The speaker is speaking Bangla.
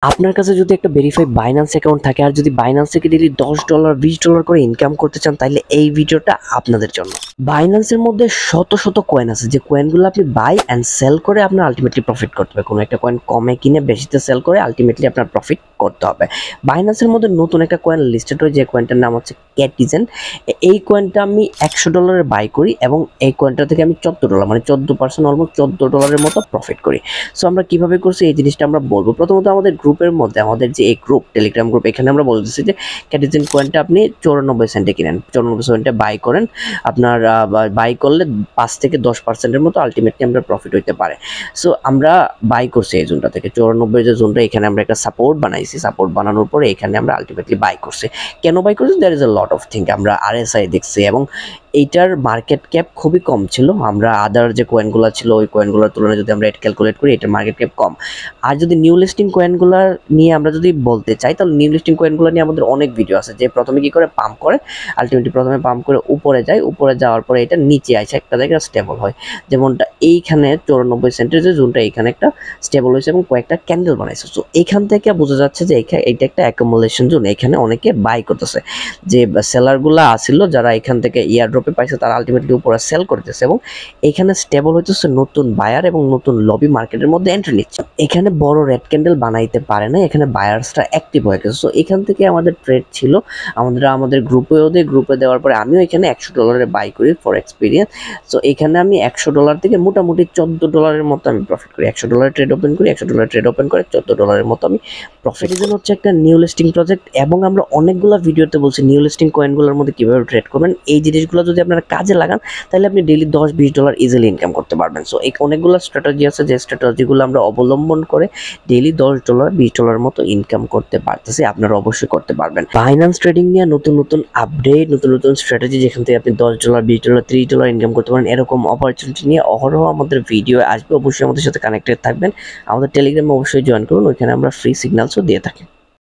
আপনার কাছে যদি একটা ভেরিফাইড বাইন্যান্স অ্যাকাউন্ট থাকে আর যদি বাইন্যান্স থেকে ডেইলি $10 $20 করে ইনকাম করতে চান তাহলে এই ভিডিওটা আপনাদের জন্য। বাইন্যান্সের মধ্যে শত শত কয়েন আছে যে কয়েনগুলো আপনি বাই অ্যান্ড সেল করে আপনার আলটিমেটলি প্রফিট করতে হবে। কোনো একটা কয়েন কমে কিনে বেশিতে সেল করে আলটিমেটলি আপনার প্রফিট করতে হবে। বাইন্যান্সের মধ্যে নতুন একটা কয়েন লিস্টেড হয় যে কয়েনটার নাম হচ্ছে ক্যাটিজেন। এই কয়েনটা আমি $100 বাই করি এবং এই কয়েনটা থেকে আমি $14 মানে 14% অলমোস্ট $14 মতো প্রফিট করি। সো আমরা কিভাবে করছি এই জিনিসটা আমরা বলবো। প্রথমত আমাদের গ্রুপের মধ্যে আমাদের যে এই গ্রুপ টেলিগ্রাম গ্রুপ এখানে আমরা বলতেছি যে ক্যাটিজেন কয়েনটা আপনি 94 সেন্টে কিনেন, 94 সেন্টে বাই করেন। আপনার বাই করলে 5 থেকে 10% মতো আলটিমেটলি আমরা প্রফিট হইতে পারে। সো আমরা বাই করছি এই জোনটা থেকে 94 যে জোনটা এখানে আমরা একটা সাপোর্ট বানাইছি। সাপোর্ট বানানোর পরে এখানে আমরা আলটিমেটলি বাই করছি। কেন বাই করছি? There is a lot of thing. আমরা আরএসআই দেখছি এবং এইটার মার্কেট ক্যাপ খুবই কম ছিল। আমরা আদার যে কয়েনগুলো ছিল ওই কয়েনগুলোর তুলনায় যদি আমরা এটা ক্যালকুলেট করি এটার মার্কেট ক্যাপ কম। আর যদি নিউ লিস্টিং কয়েনগুলো নিয়ে আমরা যদি বলতে চাই তাহলে নিউ লিস্টিং কয়েনগুলো নিয়ে আমাদের অনেক ভিডিও আছে যে প্রথমে কি করে পাম্প করে, আলটিমেটলি প্রথমে পাম্প করে উপরে যায়, উপরে যাওয়ার পরে এটা নিচে আসে একটা জায়গায় স্টেবল হয়। যেমনটা এইখানে 94 সেন্টের যে জোনটা এইখানে একটা স্টেবল হয়েছে এবং কয়েকটা ক্যান্ডেল বানাইছে। সো এখান থেকে বোঝা যাচ্ছে যে এইটা একটা অ্যাকুমুলেশন জোন। এখানে অনেকে বাই করতেছে, যে সেলারগুলো আসছিল যারা এখান থেকে ইয়ারড্রপে পাইছে তারা আলটিমেটলি উপরে সেল করতেছে এবং এখানে স্টেবল হইতেছে নতুন বায়ার এবং নতুন লবি মার্কেটের মধ্যে এন্ট্রি নিচ্ছে। এখানে বড় রেড ক্যান্ডেল বানাইতে পারে না, এখানে বায়ার্সরা অ্যাক্টিভ হয়ে গেছে। সো এখান থেকে আমাদের ট্রেড ছিল, আমাদের গ্রুপে দেওয়ার পরে আমিও এখানে $100 বাই করি ফর এক্সপিরিয়েন্স। সো এখানে আমি $100 থেকে মোটামুটি $14 মতো আমি প্রফিট করি। $100 ট্রেড ওপেন করি, $100 ট্রেড ওপেন করে $14 মতো আমি প্রফিট। রিজন হচ্ছে একটা নিউ লিস্টিং প্রজেক্ট এবং আমরা অনেকগুলো ভিডিওতে বলছি নিউ লিস্টিং কয়েনগুলোর মধ্যে কিভাবে ট্রেড করবেন। এই জিনিসগুলো যদি আপনারা কাজে লাগান তাহলে আপনি ডেইলি $10-20 ইজিলি ইনকাম করতে পারবেন। সো এই অনেকগুলো স্ট্র্যাটেজি আছে যে স্ট্র্যাটেজিগুলো আমরা অবলম্বন করে ডেইলি $10-20 মতো ইনকাম করতে পারতেছি। আপনারা অবশ্যই করতে পারবেন। বাইন্যান্স ট্রেডিং নিয়ে নতুন নতুন আপডেট, নতুন নতুন স্ট্র্যাটেজি যেখান থেকে আপনি $10-20 $30 ইনকাম করতে পারেন এরকম অপরচুনিটি নিয়ে অহরহ আমাদের ভিডিও আসবে। অবশ্যই আমাদের সাথে কানেক্টেড থাকবেন। আমাদের টেলিগ্রামে অবশ্যই জয়েন করুন, ওইখানে আমরা ফ্রি সিগন্যালসও দিয়ে থাকি।